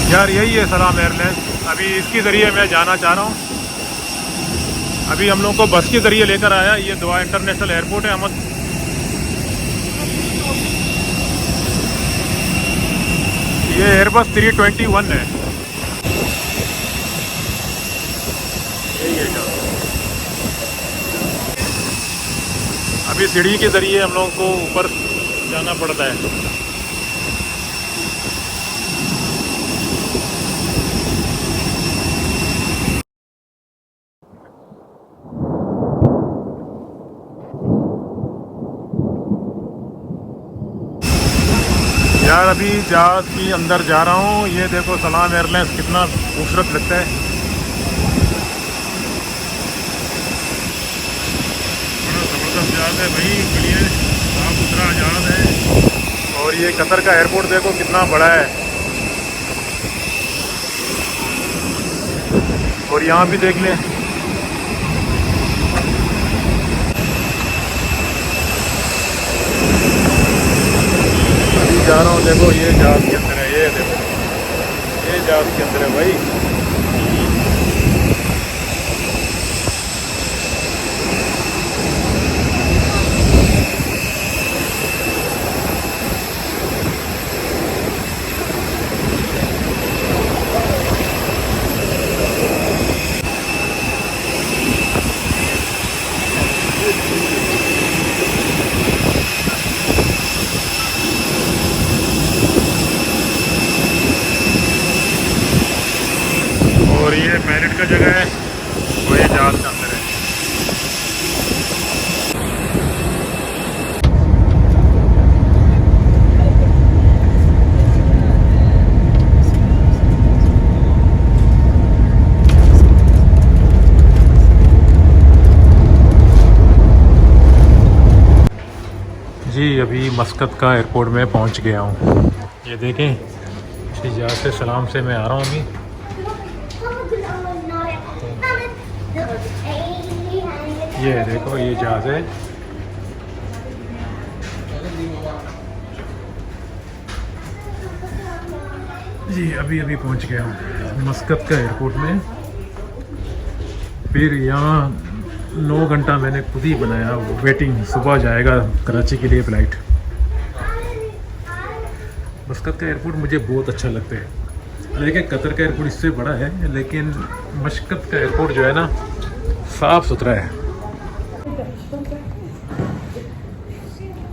यार यही है सलाम एयरलाइंस। अभी इसके ज़रिए मैं जाना चाह रहा हूँ। अभी हम लोग को बस के ज़रिए लेकर आया। ये दुआ इंटरनेशनल एयरपोर्ट है अहमद। ये एयरबस 321 है। यही है क्या? अभी सीढ़ी के ज़रिए हम लोगों को ऊपर जाना पड़ता है। यार अभी जहाज़ के अंदर जा रहा हूँ। ये देखो सलाम एयरलाइंस कितना खूबसूरत लगता है। बड़ा ज़बरदस्त जहाज़ है भाई, क्लियर साफ सुथरा जहाज़ है। और ये कतर का एयरपोर्ट देखो कितना बड़ा है। और यहाँ भी देख लें। अभी जा रहा हूँ, देखो ये जहाज़ के अंदर है। ये देखो ये जहाज़ के अंदर है भाई। और ये पैरेड का जगह है और ये जहाज़ के अंदर है। जी अभी मस्कत का एयरपोर्ट में पहुंच गया हूं। ये देखें, इसी जहाज़ से सलाम से मैं आ रहा हूं अभी। ये देखो ये जहाज़ है। जी अभी अभी पहुंच गया हूँ मस्कत का एयरपोर्ट में। फिर यहाँ 9 घंटा मैंने खुद ही बनाया वेटिंग। सुबह जाएगा कराची के लिए फ़्लाइट। मस्कत का एयरपोर्ट मुझे बहुत अच्छा लगता है। लेकिन कतर का एयरपोर्ट इससे बड़ा है, लेकिन मस्कत का एयरपोर्ट जो है ना साफ़ सुथरा है।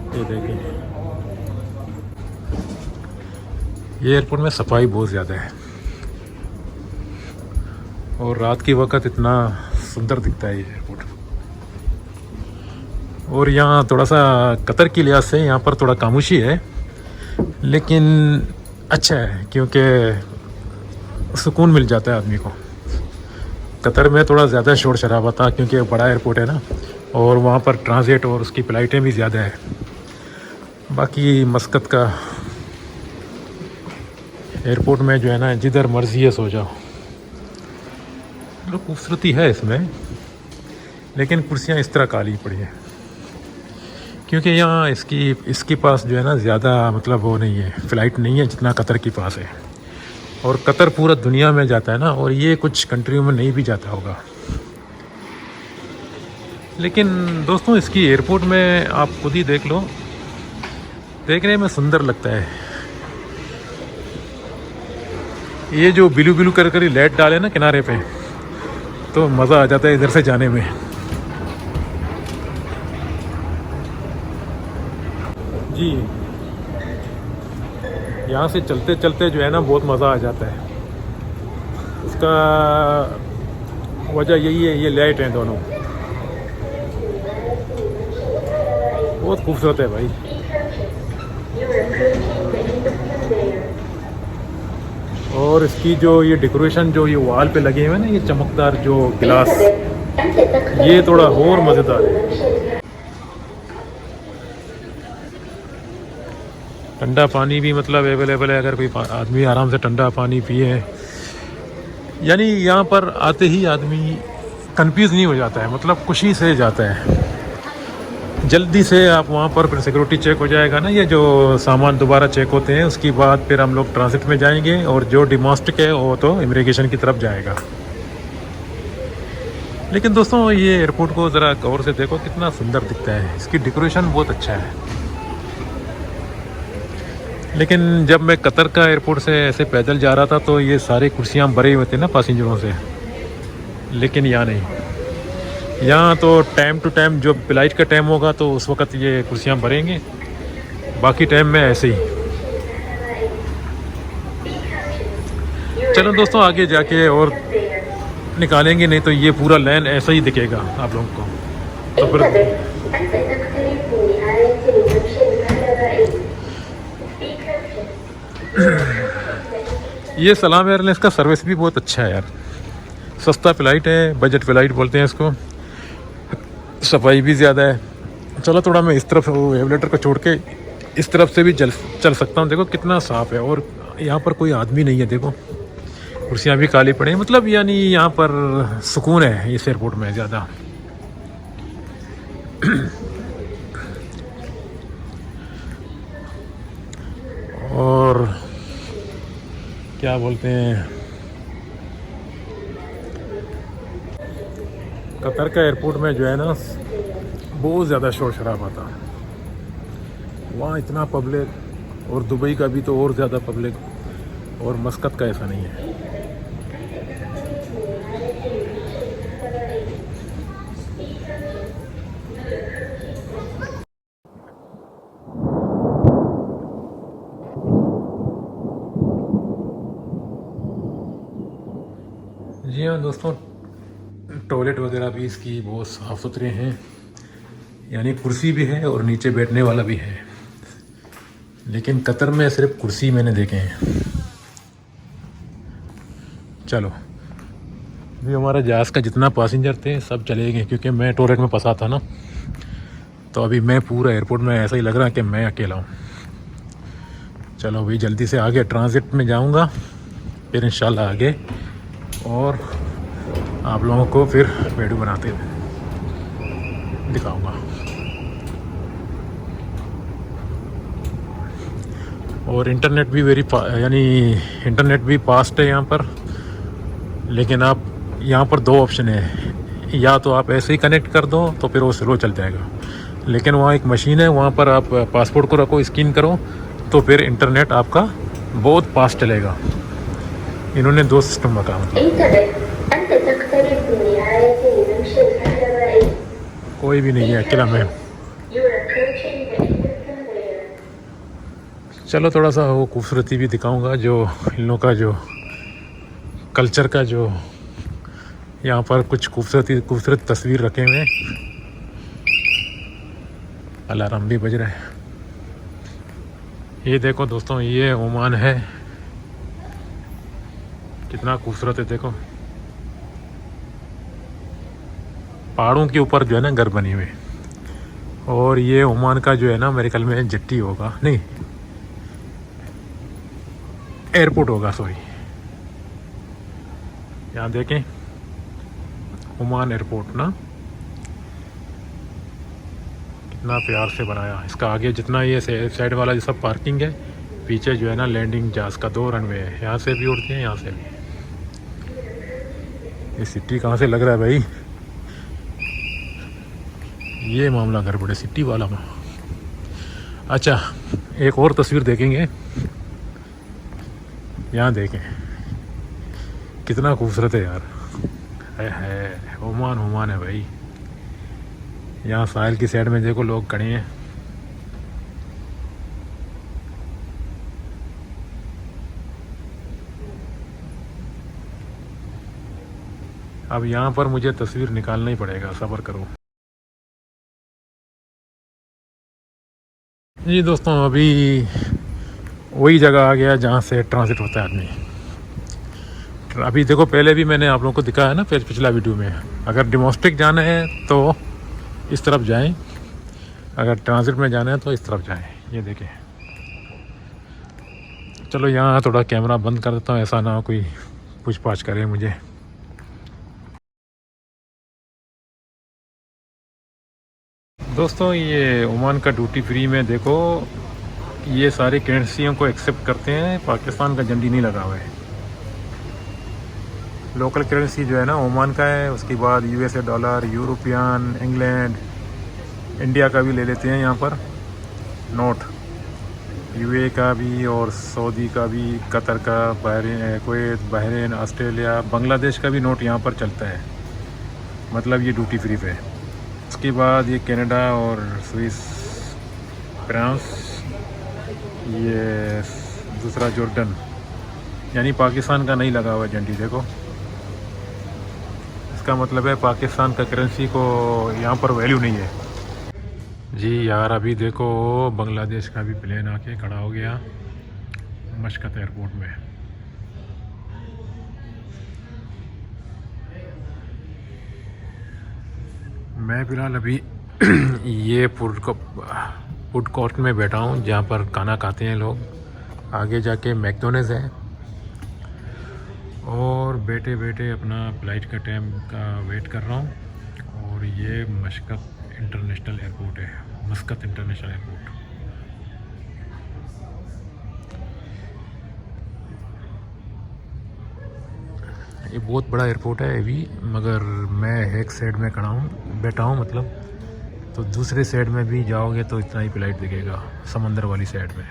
ये देखिए, ये एयरपोर्ट में सफाई बहुत ज़्यादा है और रात के वक्त इतना सुंदर दिखता है ये एयरपोर्ट। और यहाँ थोड़ा सा कतर की लिहाज से यहाँ पर थोड़ा खामोशी है, लेकिन अच्छा है क्योंकि सुकून मिल जाता है आदमी को। कतर में थोड़ा ज़्यादा शोर शराबा था क्योंकि बड़ा एयरपोर्ट है ना, और वहाँ पर ट्रांजिट और उसकी फ़्लाइटें भी ज़्यादा है। बाकी मस्कत का एयरपोर्ट में जो है ना जिधर मर्ज़ी है सो जाओ। तो खूबसूरती है इसमें, लेकिन कुर्सियाँ इस तरह काली पड़ी हैं क्योंकि यहाँ इसके पास जो है ना ज़्यादा मतलब वो नहीं है, फ़्लाइट नहीं है जितना कतर के पास है। और कतर पूरा दुनिया में जाता है ना, और ये कुछ कंट्रियों में नहीं भी जाता होगा। लेकिन दोस्तों इसकी एयरपोर्ट में आप खुद ही देख लो, देखने में सुंदर लगता है। ये जो बिलू बिलू कर कर लाइट डाले ना किनारे पे, तो मज़ा आ जाता है इधर से जाने में। जी यहाँ से चलते चलते जो है ना बहुत मज़ा आ जाता है। उसका वजह यही है, ये लाइट हैं दोनों, बहुत खूबसूरत है भाई। और इसकी जो ये डेकोरेशन जो ये वॉल पे लगे हुए हैं ना, ये चमकदार जो गिलास, ये थोड़ा और मज़ेदार है। ठंडा पानी भी मतलब अवेलेबल है, अगर कोई आदमी आराम से ठंडा पानी पिए। यानी यहाँ पर आते ही आदमी कंफ्यूज नहीं हो जाता है, मतलब खुशी से जाता है। जल्दी से आप वहाँ पर फिर सिक्योरिटी चेक हो जाएगा ना, ये जो सामान दोबारा चेक होते हैं, उसके बाद फिर हम लोग ट्रांजिट में जाएंगे और जो डोमेस्टिक है वो तो इमिग्रेशन की तरफ जाएगा। लेकिन दोस्तों ये एयरपोर्ट को ज़रा गौर से देखो, कितना सुंदर दिखता है, इसकी डेकोरेशन बहुत अच्छा है। लेकिन जब मैं कतर का एयरपोर्ट से ऐसे पैदल जा रहा था तो ये सारी कुर्सियाँ भरी हुई थी ना पैसेंजरों से, लेकिन यहाँ नहीं। यहाँ तो टाइम टू टाइम जो फ्लाइट का टाइम होगा तो उस वक्त ये कुर्सियाँ भरेंगे, बाकी टाइम में ऐसे ही। चलो दोस्तों आगे जाके और निकालेंगे, नहीं तो ये पूरा लाइन ऐसा ही दिखेगा आप लोगों को। तो फिर ये सलाम एयरलाइंस का सर्विस भी बहुत अच्छा है यार, सस्ता फ़्लाइट है, बजट फ़्लाइट बोलते हैं इसको, सफाई भी ज़्यादा है। चलो थोड़ा मैं इस तरफ एविएटर को छोड़ के इस तरफ से भी चल सकता हूँ। देखो कितना साफ़ है और यहाँ पर कोई आदमी नहीं है, देखो कुर्सियाँ भी खाली पड़ी हैं, मतलब यानी यहाँ पर सुकून है इस एयरपोर्ट में ज़्यादा। और क्या बोलते हैं, कतर का एयरपोर्ट में जो है ना बहुत ज़्यादा शोर शराबा था, वहाँ इतना पब्लिक, और दुबई का भी तो और ज़्यादा पब्लिक, और मस्कत का ऐसा नहीं है। जी हाँ दोस्तों, टॉयलेट वगैरह भी इसकी बहुत साफ़ सुथरे हैं, यानी कुर्सी भी है और नीचे बैठने वाला भी है। लेकिन कतर में सिर्फ कुर्सी मैंने देखे हैं। चलो अभी हमारा जहाज़ का जितना पैसेंजर थे सब चले गए, क्योंकि मैं टॉयलेट में फंसा था ना, तो अभी मैं पूरा एयरपोर्ट में ऐसा ही लग रहा है कि मैं अकेला हूँ। चलो अभी जल्दी से आगे ट्रांजिट में जाऊँगा, फिर इंशाल्लाह आगे और आप लोगों को फिर वीडियो बनाते हुए दिखाऊंगा। और इंटरनेट भी यानी इंटरनेट भी फास्ट है यहाँ पर। लेकिन आप यहाँ पर दो ऑप्शन है, या तो आप ऐसे ही कनेक्ट कर दो तो फिर वो स्लो चल जाएगा, लेकिन वहाँ एक मशीन है, वहाँ पर आप पासपोर्ट को रखो, स्कैन करो, तो फिर इंटरनेट आपका बहुत फास्ट चलेगा। इन्होंने दो सिस्टम रखा, मतलब कोई भी नहीं है, अकेला मैं। चलो थोड़ा सा वो खूबसूरती भी दिखाऊंगा, जो इन लोगों का जो कल्चर का जो यहाँ पर कुछ खूबसूरत तस्वीर रखे हुए हैं। अलार्म भी बज रहा है। ये देखो दोस्तों, ये ओमान है, कितना खूबसूरत है, देखो पहाड़ों के ऊपर जो है ना घर बने हुए। और ये ओमान का जो है ना मेरे ख्याल में जेट्टी होगा, नहीं एयरपोर्ट होगा, सॉरी। यहाँ देखें ओमान एयरपोर्ट ना, कितना प्यार से बनाया। इसका आगे जितना ये साइड वाला जो सब पार्किंग है, पीछे जो है ना लैंडिंग जहाज़ का 2 रनवे है, यहाँ से भी उड़ते हैं, यहाँ से भी। ये सिटी कहाँ से लग रहा है भाई, ये मामला घर बड़े सिटी वाला में। अच्छा एक और तस्वीर देखेंगे, यहाँ देखें कितना खूबसूरत है यार, है ओमान। ओमान है भाई। यहाँ साहिल की साइड में देखो लोग खड़े हैं। अब यहाँ पर मुझे तस्वीर निकालना ही पड़ेगा, सब्र करो। जी दोस्तों, अभी वही जगह आ गया जहाँ से ट्रांजिट होता है आदमी। अभी देखो पहले भी मैंने आप लोगों को दिखाया ना पिछला वीडियो में, अगर डोमेस्टिक जाना है तो इस तरफ जाएं, अगर ट्रांजिट में जाना है तो इस तरफ जाएं। ये देखें। चलो यहाँ थोड़ा कैमरा बंद कर देता हूँ, ऐसा ना हो कोई पूछ-पाछ करे मुझे। दोस्तों ये ओमान का ड्यूटी फ्री में देखो, ये सारी करेंसियों को एक्सेप्ट करते हैं, पाकिस्तान का झंडी नहीं लगा हुआ है। लोकल करेंसी जो है ना ओमान का है, उसके बाद USA dollar, European, England, India का भी ले लेते हैं यहाँ पर नोट, यूए का भी और सऊदी का भी, कतर का, Bahrain, Kuwait, Bahrain, Australia, Bangladesh का भी नोट यहाँ पर चलता है, मतलब ये ड्यूटी फ्री पे। उसके बाद ये कनाडा और स्विस, फ्रांस, ये दूसरा जॉर्डन, यानी पाकिस्तान का नहीं लगा हुआ झंडी। देखो इसका मतलब है पाकिस्तान का करेंसी को यहाँ पर वैल्यू नहीं है जी यार। अभी देखो बांग्लादेश का भी प्लेन आके खड़ा हो गया मशकत एयरपोर्ट में। मैं फ़िलहाल अभी ये फूड कोर्ट में बैठा हूँ जहाँ पर खाना खाते हैं लोग। आगे जाके मैकडॉनल्ड्स है और बैठे बैठे अपना फ़्लाइट का टाइम का वेट कर रहा हूँ। और ये मशकत इंटरनेशनल एयरपोर्ट है, मस्कत इंटरनेशनल एयरपोर्ट। ये बहुत बड़ा एयरपोर्ट है अभी, मगर मैं एक साइड में खड़ा हूँ, बैठा हूँ मतलब, तो दूसरे साइड में भी जाओगे तो इतना ही फ्लाइट दिखेगा, समंदर वाली साइड में।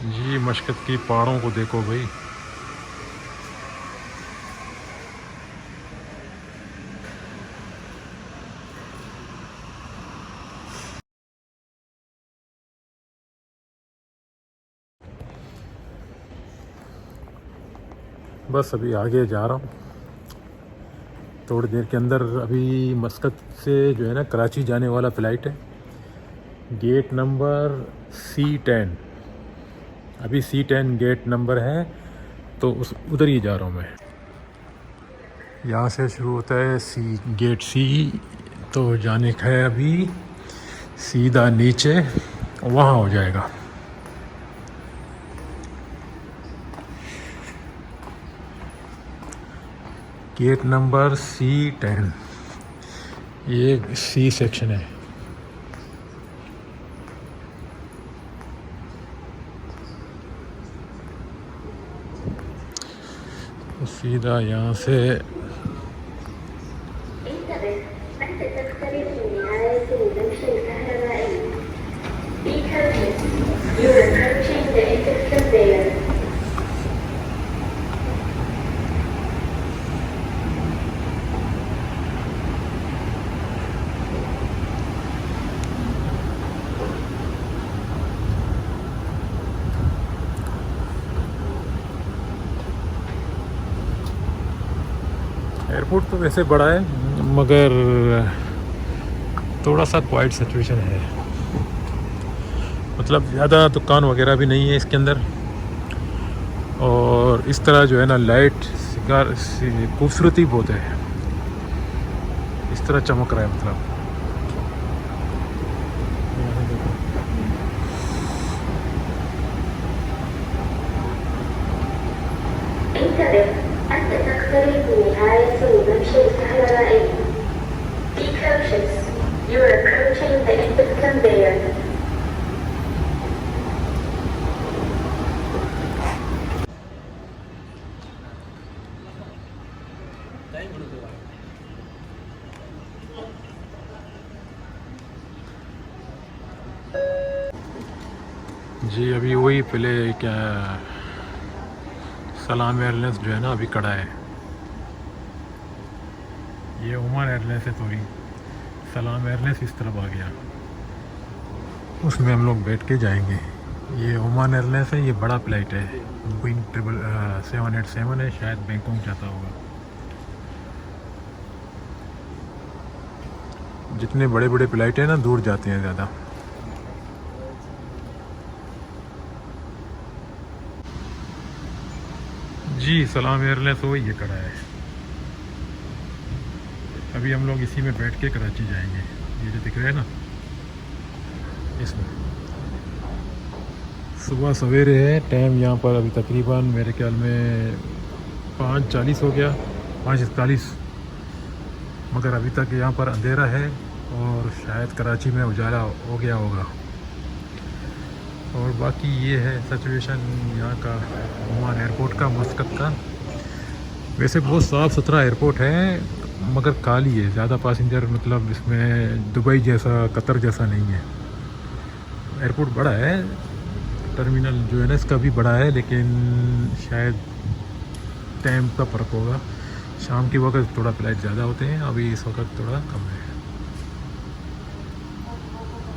जी मशकत की पहाड़ों को देखो भाई। बस अभी आगे जा रहा हूँ थोड़ी देर के अंदर। अभी मस्कत से जो है ना कराची जाने वाला फ़्लाइट है, गेट नंबर C10। अभी C10 गेट नंबर है, तो उस उधर ही जा रहा हूँ मैं। यहाँ से शुरू होता है गेट C, तो जाने का है अभी सीधा नीचे, वहाँ हो जाएगा। गेट नंबर C10, ये C सेक्शन है। तो सीधा यहाँ से एयरपोर्ट तो वैसे बड़ा है, मगर थोड़ा सा क्वाइट सिचुएशन है, मतलब ज़्यादा दुकान वगैरह भी नहीं है इसके अंदर। और इस तरह जो है ना लाइट खूबसूरती बहुत है, इस तरह चमक रहा है मतलब। जी अभी वही पहले क्या सलाम एयरलाइंस जो है ना अभी खड़ा है। ये ओमान एयरलाइंस है, सॉरी सलाम एयरलाइंस इस तरफ आ गया, उसमें हम लोग बैठ के जाएंगे। ये ओमान एयरलाइंस है, ये बड़ा फ्लाइट है, बोइंग 787 है, शायद बैंकॉक जाता होगा। जितने बड़े बड़े फ्लाइट हैं ना दूर जाते हैं ज़्यादा। जी सलाम एयरलाइंस वही ये खड़ा है। अभी हम लोग इसी में बैठ के कराची जाएंगे, ये जो दिख रहा है ना इसमें। सुबह सवेरे है, टाइम यहाँ पर अभी तकरीबन मेरे ख्याल में 5:40 हो गया, 5:41, मगर अभी तक यहाँ पर अंधेरा है और शायद कराची में उजाला हो गया होगा। और बाकी ये है सिचुएशन यहाँ का ओमान एयरपोर्ट का, मस्कत का। वैसे बहुत साफ़ सुथरा एयरपोर्ट है मगर खाली है, ज़्यादा पैसेंजर मतलब इसमें दुबई जैसा, कतर जैसा नहीं है। एयरपोर्ट बड़ा है, टर्मिनल जो है ना इसका भी बड़ा है, लेकिन शायद टाइम का फ़र्क होगा। शाम के वक्त थोड़ा फ्लाइट ज़्यादा होते हैं, अभी इस वक्त थोड़ा कम है।